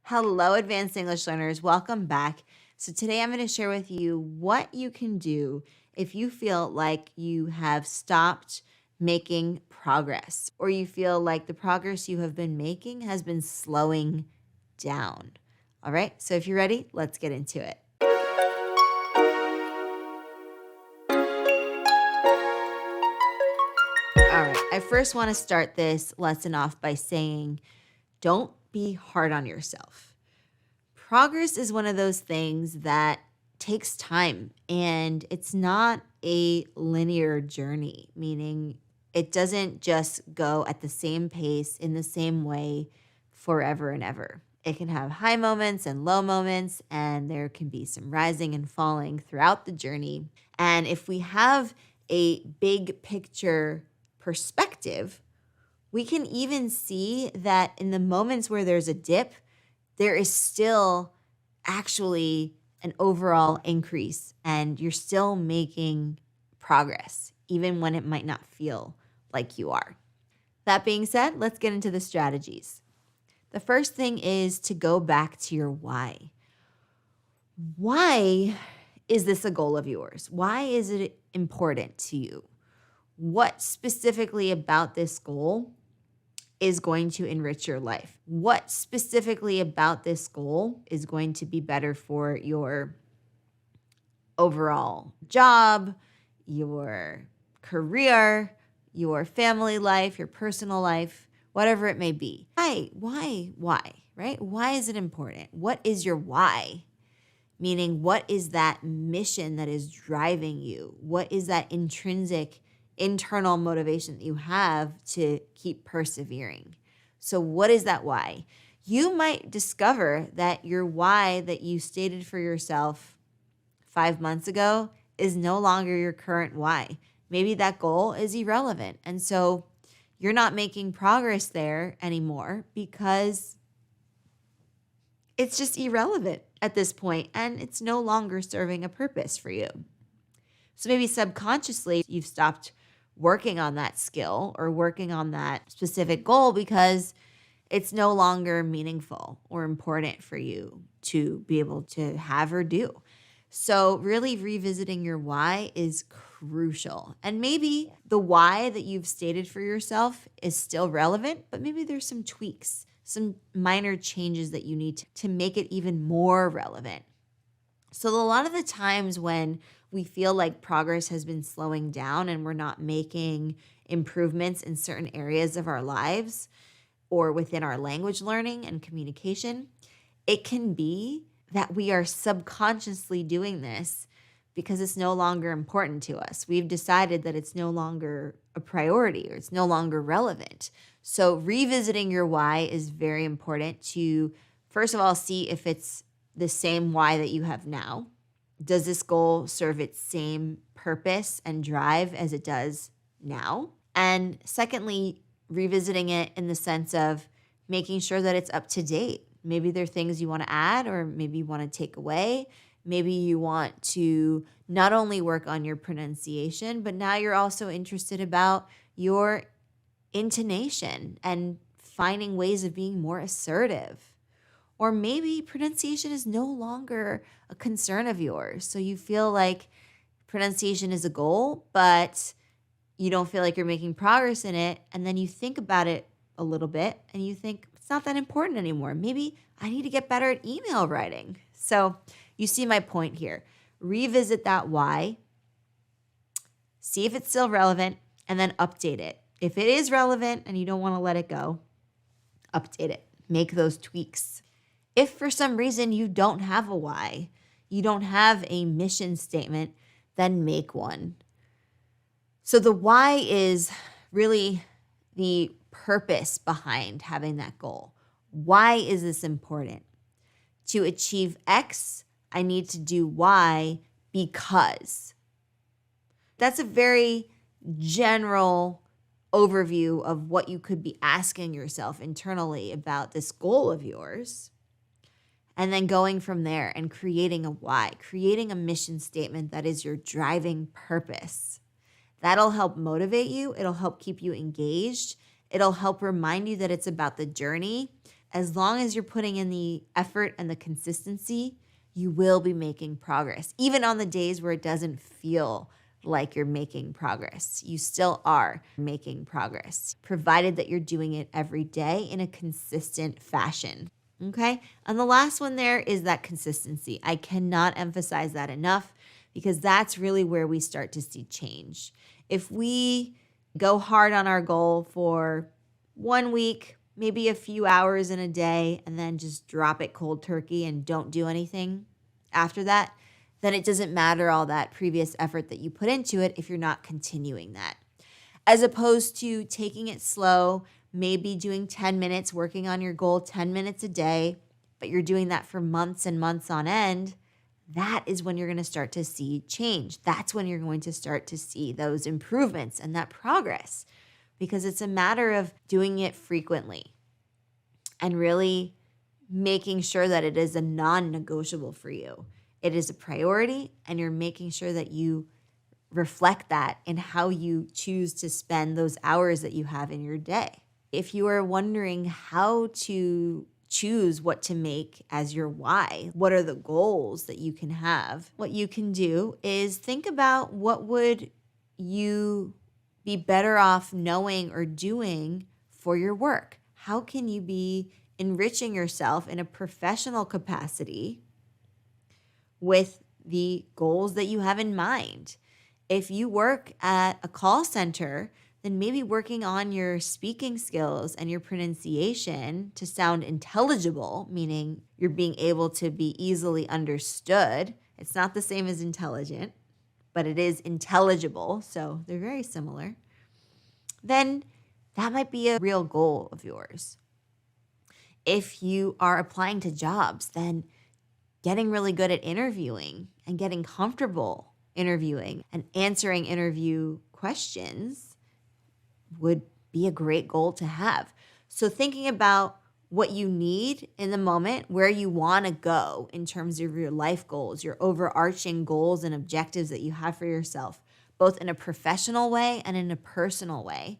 Hello, advanced English learners. Welcome back. So today I'm going to share with you what you can do if you feel like you have stopped making progress or you feel like the progress you have been making has been slowing down. All right, so if you're ready, let's get into it. All right, I first want to start this lesson off by saying, don't be hard on yourself. Progress is one of those things that takes time, and it's not a linear journey, meaning it doesn't just go at the same pace in the same way forever and ever. It can have high moments and low moments, and there can be some rising and falling throughout the journey. And if we have a big picture perspective, we can even see that in the moments where there's a dip, there is still actually an overall increase and you're still making progress, even when it might not feel like you are. That being said, let's get into the strategies. The first thing is to go back to your why. Why is this a goal of yours? Why is it important to you? What specifically about this goal is going to enrich your life? What specifically about this goal is going to be better for your overall job, your career, your family life, your personal life, whatever it may be? Why, right? Why is it important? What is your why? Meaning, what is that mission that is driving you? What is that intrinsic internal motivation that you have to keep persevering? So what is that why? You might discover that your why that you stated for yourself 5 months ago is no longer your current why. Maybe that goal is irrelevant. And so you're not making progress there anymore because it's just irrelevant at this point and it's no longer serving a purpose for you. So maybe subconsciously you've stopped working on that skill or working on that specific goal because it's no longer meaningful or important for you to be able to have or do. So really revisiting your why is crucial. And maybe the why that you've stated for yourself is still relevant, but maybe there's some tweaks, some minor changes that you need to make it even more relevant. So a lot of the times when we feel like progress has been slowing down and we're not making improvements in certain areas of our lives or within our language learning and communication, it can be that we are subconsciously doing this because it's no longer important to us. We've decided that it's no longer a priority or it's no longer relevant. So revisiting your why is very important to, first of all, see if it's the same why that you have now. Does this goal serve its same purpose and drive as it does now? And secondly, revisiting it in the sense of making sure that it's up to date. Maybe there are things you want to add or maybe you want to take away. Maybe you want to not only work on your pronunciation, but now you're also interested about your intonation and finding ways of being more assertive. Or maybe pronunciation is no longer a concern of yours. So you feel like pronunciation is a goal, but you don't feel like you're making progress in it. And then you think about it a little bit and you think it's not that important anymore. Maybe I need to get better at email writing. So you see my point here. Revisit that why, see if it's still relevant, and then update it. If it is relevant and you don't want to let it go, update it. Make those tweaks. If for some reason you don't have a why, you don't have a mission statement, then make one. So the why is really the purpose behind having that goal. Why is this important? To achieve X, I need to do Y because. That's a very general overview of what you could be asking yourself internally about this goal of yours. And then going from there and creating a why, creating a mission statement that is your driving purpose. That'll help motivate you. It'll help keep you engaged. It'll help remind you that it's about the journey, as long as you're putting in the effort and the consistency, you will be making progress. Even on the days where it doesn't feel like you're making progress, you still are making progress, provided that you're doing it every day in a consistent fashion. Okay? And the last one there is that consistency. I cannot emphasize that enough because that's really where we start to see change. If we go hard on our goal for 1 week, maybe a few hours in a day, and then just drop it cold turkey and don't do anything after that, then it doesn't matter all that previous effort that you put into it if you're not continuing that. As opposed to taking it slow, maybe doing 10 minutes, working on your goal 10 minutes a day, but you're doing that for months and months on end, that is when you're going to start to see change. That's when you're going to start to see those improvements and that progress, because it's a matter of doing it frequently and really making sure that it is a non-negotiable for you. It is a priority, and you're making sure that you reflect that in how you choose to spend those hours that you have in your day. If you are wondering how to choose what to make as your why, what are the goals that you can have, what you can do is think about what would you be better off knowing or doing for your work. How can you be enriching yourself in a professional capacity with the goals that you have in mind? If you work at a call center, then maybe working on your speaking skills and your pronunciation to sound intelligible, meaning you're being able to be easily understood. It's not the same as intelligent, but it is intelligible, so they're very similar. Then that might be a real goal of yours. If you are applying to jobs, then getting really good at interviewing and getting comfortable interviewing and answering interview questions would be a great goal to have. So thinking about what you need in the moment, where you want to go in terms of your life goals, your overarching goals and objectives that you have for yourself, both in a professional way and in a personal way.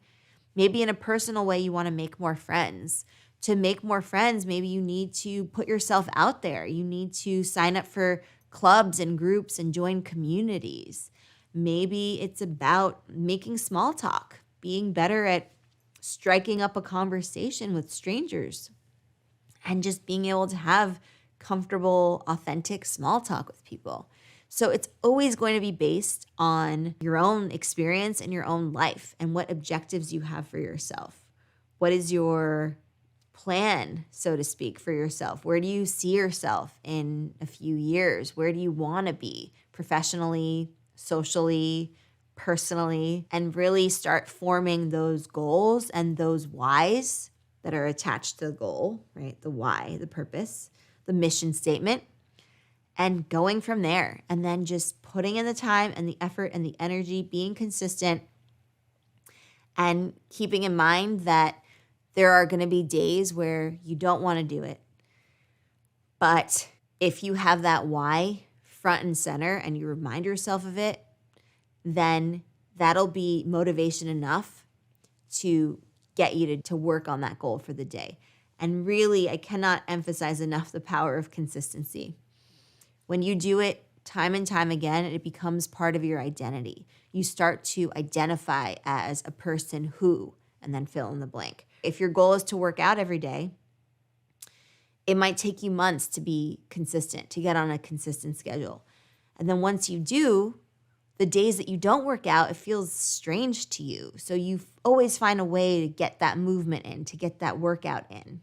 Maybe in a personal way, you want to make more friends. To make more friends, maybe you need to put yourself out there. You need to sign up for clubs and groups and join communities. Maybe it's about making small talk, being better at striking up a conversation with strangers, and just being able to have comfortable, authentic small talk with people. So it's always going to be based on your own experience and your own life and what objectives you have for yourself. What is your plan, so to speak, for yourself? Where do you see yourself in a few years? Where do you want to be professionally, socially, personally? And really start forming those goals and those whys that are attached to the goal, right? The why, the purpose, the mission statement, and going from there. And then just putting in the time and the effort and the energy, being consistent, and keeping in mind that there are going to be days where you don't want to do it. But if you have that why front and center and you remind yourself of it, then that'll be motivation enough to get you to work on that goal for the day. And really, I cannot emphasize enough the power of consistency. When you do it time and time again, it becomes part of your identity. You start to identify as a person who, and then fill in the blank. If your goal is to work out every day, it might take you months to be consistent, to get on a consistent schedule. And then once you do, the days that you don't work out, it feels strange to you. So you always find a way to get that movement in, to get that workout in.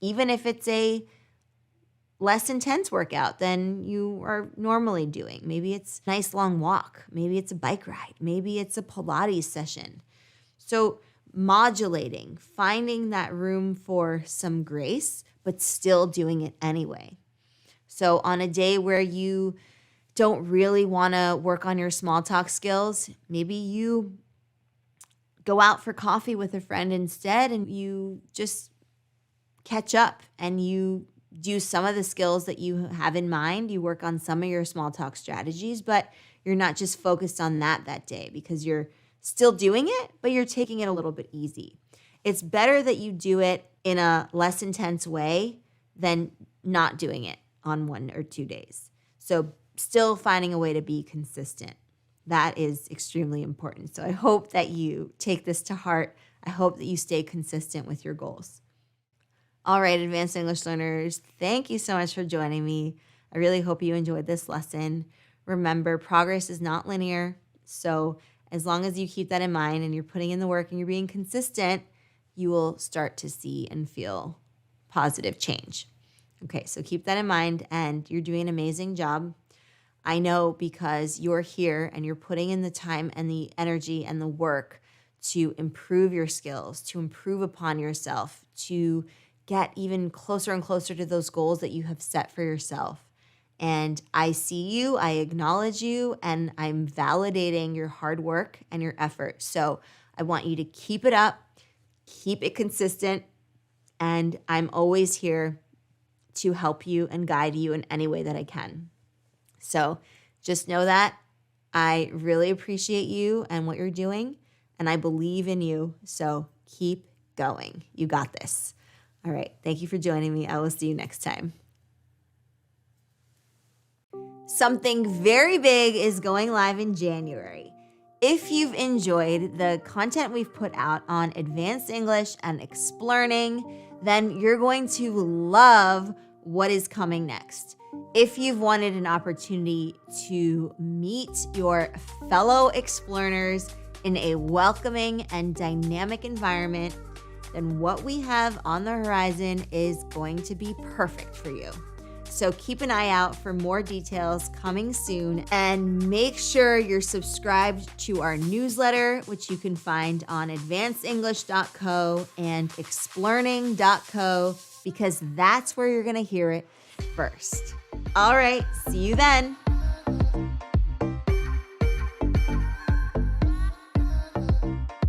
Even if it's a less intense workout than you are normally doing. Maybe it's a nice long walk. Maybe it's a bike ride. Maybe it's a Pilates session. So modulating, finding that room for some grace, but still doing it anyway. So on a day where you don't really want to work on your small talk skills, maybe you go out for coffee with a friend instead and you just catch up and you do some of the skills that you have in mind. You work on some of your small talk strategies, but you're not just focused on that day because you're still doing it, but you're taking it a little bit easy. It's better that you do it in a less intense way than not doing it on 1 or 2 days. So still finding a way to be consistent. That is extremely important. So I hope that you take this to heart. I hope that you stay consistent with your goals. All right, advanced English learners, thank you so much for joining me. I really hope you enjoyed this lesson. Remember, progress is not linear. So as long as you keep that in mind and you're putting in the work and you're being consistent, you will start to see and feel positive change. Okay, so keep that in mind, and you're doing an amazing job. I know because you're here and you're putting in the time and the energy and the work to improve your skills, to improve upon yourself, to get even closer and closer to those goals that you have set for yourself. And I see you, I acknowledge you, and I'm validating your hard work and your effort. So I want you to keep it up, keep it consistent, and I'm always here to help you and guide you in any way that I can. So just know that I really appreciate you and what you're doing, and I believe in you. So keep going. You got this. All right. Thank you for joining me. I will see you next time. Something very big is going live in January. If you've enjoyed the content we've put out on advanced English and Explearning, then you're going to love what is coming next. If you've wanted an opportunity to meet your fellow Explearners in a welcoming and dynamic environment, then what we have on the horizon is going to be perfect for you. So keep an eye out for more details coming soon, and make sure you're subscribed to our newsletter, which you can find on advancedenglish.co and explearning.co, because that's where you're going to hear it first. All right, see you then.